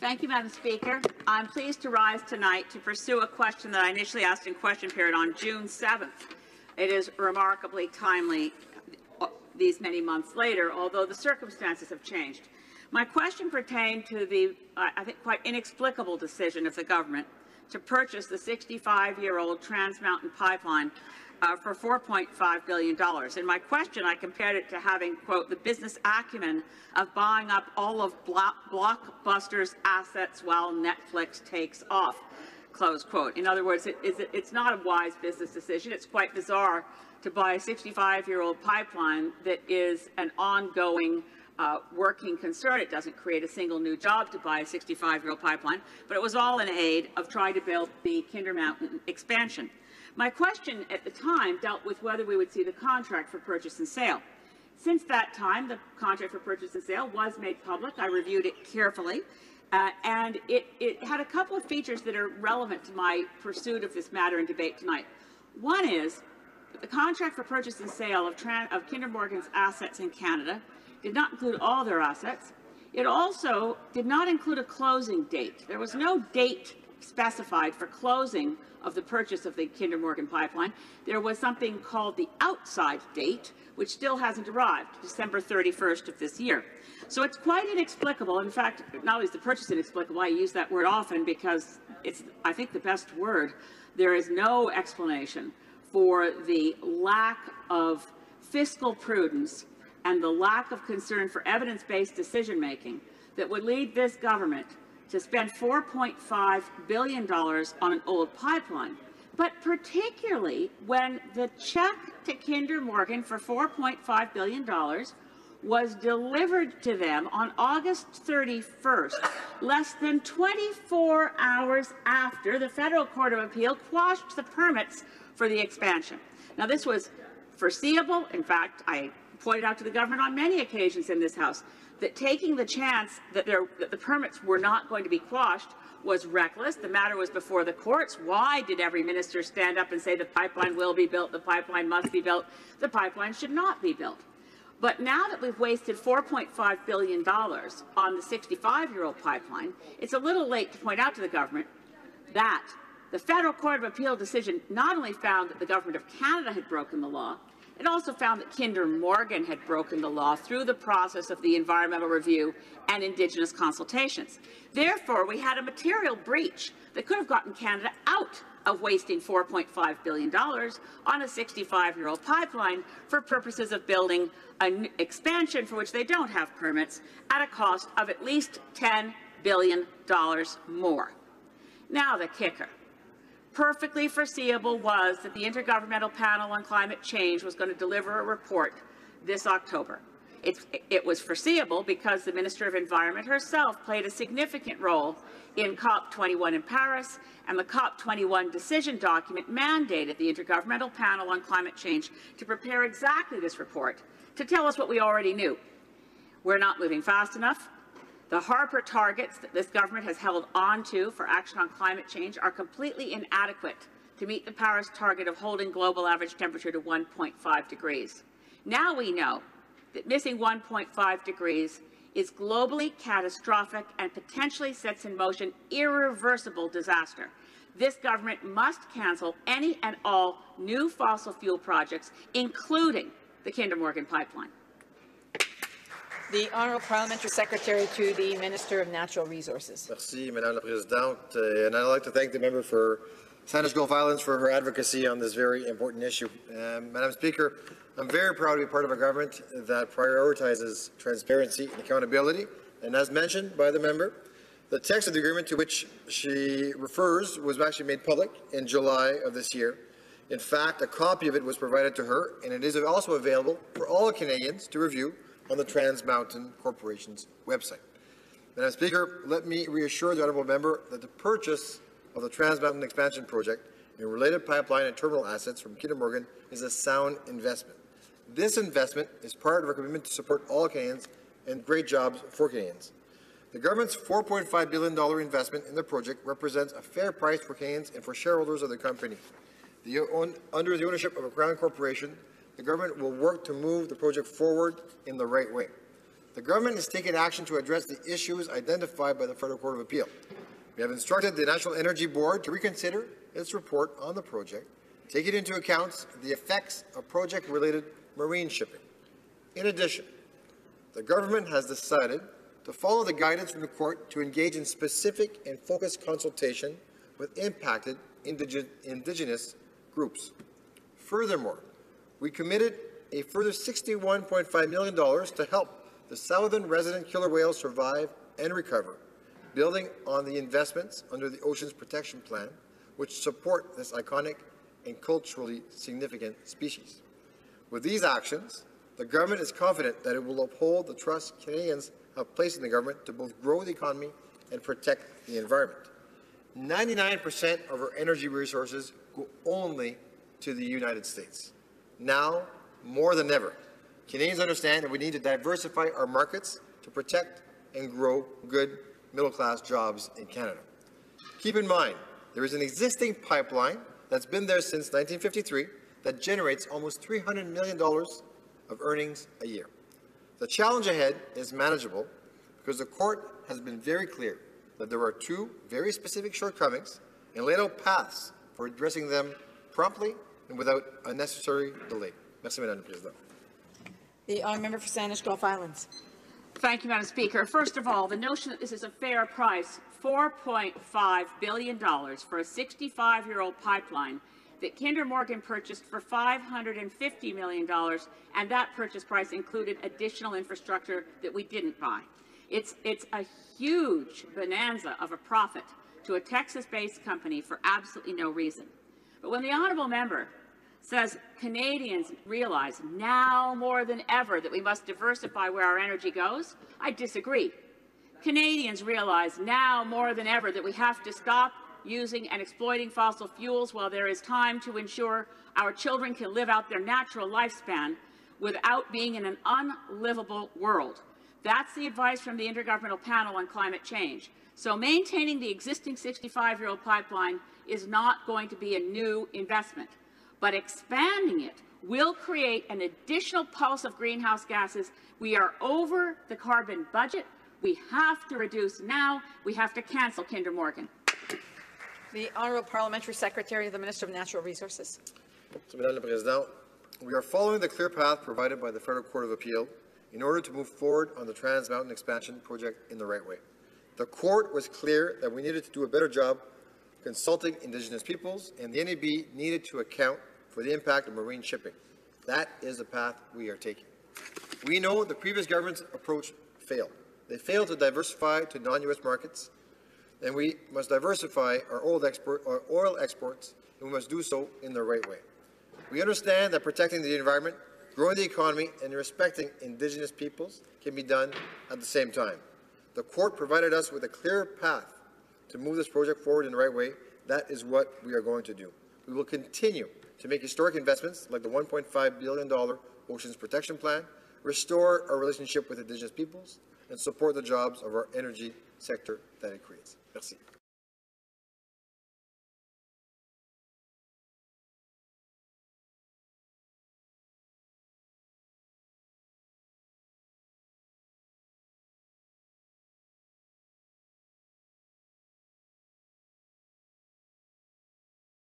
Thank you, Madam Speaker. I'm pleased to rise tonight to pursue a question that I initially asked in question period on June 7th. It is remarkably timely these many months later, although the circumstances have changed. My question pertained to the, I think, quite inexplicable decision of the government to purchase the 65-year-old Trans Mountain Pipeline for $4.5 billion. In my question, I compared it to having, quote, the business acumen of buying up all of Blockbuster's assets while Netflix takes off, close quote. In other words, it's not a wise business decision. It's quite bizarre to buy a 65-year-old pipeline that is an ongoing working concern. It doesn't create a single new job to buy a 65-year-old pipeline, but it was all in aid of trying to build the Kinder Mountain expansion. My question at the time dealt with whether we would see the contract for purchase and sale. Since that time, the contract for purchase and sale was made public. I reviewed it carefully, and it had a couple of features that are relevant to my pursuit of this matter and debate tonight. One is the contract for purchase and sale of Kinder Morgan's assets in Canada did not include all their assets. It also did not include a closing date. There was no date specified for closing of the purchase of the Kinder Morgan pipeline. There was something called the outside date, which still hasn't arrived, December 31st of this year. So it's quite inexplicable. In fact, not only is the purchase inexplicable, I use that word often because it's, I think, the best word. There is no explanation for the lack of fiscal prudence and the lack of concern for evidence-based decision-making that would lead this government to spend $4.5 billion on an old pipeline, but particularly when the check to Kinder Morgan for $4.5 billion was delivered to them on August 31st, less than 24 hours after the Federal Court of Appeal quashed the permits for the expansion. Now, this was foreseeable. In fact, I pointed out to the government on many occasions in this House that taking the chance that the permits were not going to be quashed was reckless. The matter was before the courts. Why did every minister stand up and say the pipeline will be built, the pipeline must be built? The pipeline should not be built. But now that we've wasted $4.5 billion on the 65-year-old pipeline, it's a little late to point out to the government that the Federal Court of Appeal decision not only found that the Government of Canada had broken the law, it also found that Kinder Morgan had broken the law through the process of the environmental review and Indigenous consultations. Therefore, we had a material breach that could have gotten Canada out of wasting $4.5 billion on a 65-year-old pipeline for purposes of building an expansion for which they don't have permits at a cost of at least $10 billion more. Now the kicker. Perfectly foreseeable was that the Intergovernmental Panel on Climate Change was going to deliver a report this October. It was foreseeable because the Minister of Environment herself played a significant role in COP21 in Paris, and the COP21 decision document mandated the Intergovernmental Panel on Climate Change to prepare exactly this report to tell us what we already knew. We're not moving fast enough. The Harper targets that this government has held on to for action on climate change are completely inadequate to meet the Paris target of holding global average temperature to 1.5 degrees. Now we know that missing 1.5 degrees is globally catastrophic and potentially sets in motion irreversible disaster. This government must cancel any and all new fossil fuel projects, including the Kinder Morgan pipeline. The Honourable Parliamentary Secretary to the Minister of Natural Resources. Merci, Madame la Présidente. And I'd like to thank the member for Sanders Gulf Islands for her advocacy on this very important issue. Madam Speaker, I'm very proud to be part of a government that prioritizes transparency and accountability. And as mentioned by the member, the text of the agreement to which she refers was actually made public in July of this year. In fact, a copy of it was provided to her, and it is also available for all Canadians to review on the Trans Mountain Corporation's website. Madam Speaker, let me reassure the honourable member that the purchase of the Trans Mountain Expansion Project and related pipeline and terminal assets from Kinder Morgan is a sound investment. This investment is part of our commitment to support all Canadians and great jobs for Canadians. The government's $4.5 billion investment in the project represents a fair price for Canadians and for shareholders of the company. Under the ownership of a Crown Corporation, the government will work to move the project forward in the right way. the government has taken action to address the issues identified by the Federal Court of Appeal. We have instructed the National Energy Board to reconsider its report on the project, taking into account the effects of project-related marine shipping. In addition, the government has decided to follow the guidance from the court to engage in specific and focused consultation with impacted Indigenous groups. Furthermore, we committed a further $61.5 million to help the southern resident killer whales survive and recover, building on the investments under the Oceans Protection Plan, which support this iconic and culturally significant species. With these actions, the government is confident that it will uphold the trust Canadians have placed in the government to both grow the economy and protect the environment. 99% of our energy resources go only to the United States. Now, more than ever, Canadians understand that we need to diversify our markets to protect and grow good middle-class jobs in Canada. Keep in mind, there is an existing pipeline that's been there since 1953 that generates almost $300 million of earnings a year. The challenge ahead is manageable because the court has been very clear that there are two very specific shortcomings and laid out paths for addressing them promptly and without unnecessary delay. Merci, Madame la Présidente. The honourable member for Sandwich Gulf Islands. Thank you, Madam Speaker. First of all, the notion that this is a fair price, $4.5 billion for a 65-year-old pipeline that Kinder Morgan purchased for $550 million, and that purchase price included additional infrastructure that we didn't buy. It's a huge bonanza of a profit to a Texas-based company for absolutely no reason. But when the honourable member says Canadians realize now more than ever that we must diversify where our energy goes, I disagree. Canadians realize now more than ever that we have to stop using and exploiting fossil fuels while there is time to ensure our children can live out their natural lifespan without being in an unlivable world. That's the advice from the Intergovernmental Panel on Climate Change. So maintaining the existing 65-year-old pipeline is not going to be a new investment, but expanding it will create an additional pulse of greenhouse gases. We are over the carbon budget. We have to reduce now. We have to cancel Kinder Morgan. The Honourable Parliamentary Secretary of the Minister of Natural Resources. Madame la Présidente, we are following the clear path provided by the Federal Court of Appeal in order to move forward on the Trans Mountain Expansion project in the right way. The court was clear that we needed to do a better job consulting Indigenous peoples, and the NEB needed to account for the impact of marine shipping. That is the path we are taking. We know the previous government's approach failed. They failed to diversify to non-U.S. markets, and we must diversify our oil exports, and we must do so in the right way. We understand that protecting the environment, growing the economy, and respecting Indigenous peoples can be done at the same time. The court provided us with a clear path to move this project forward in the right way. That is what we are going to do. We will continue to make historic investments like the $1.5 billion Oceans Protection Plan, restore our relationship with Indigenous peoples, and support the jobs of our energy sector that it creates. Merci.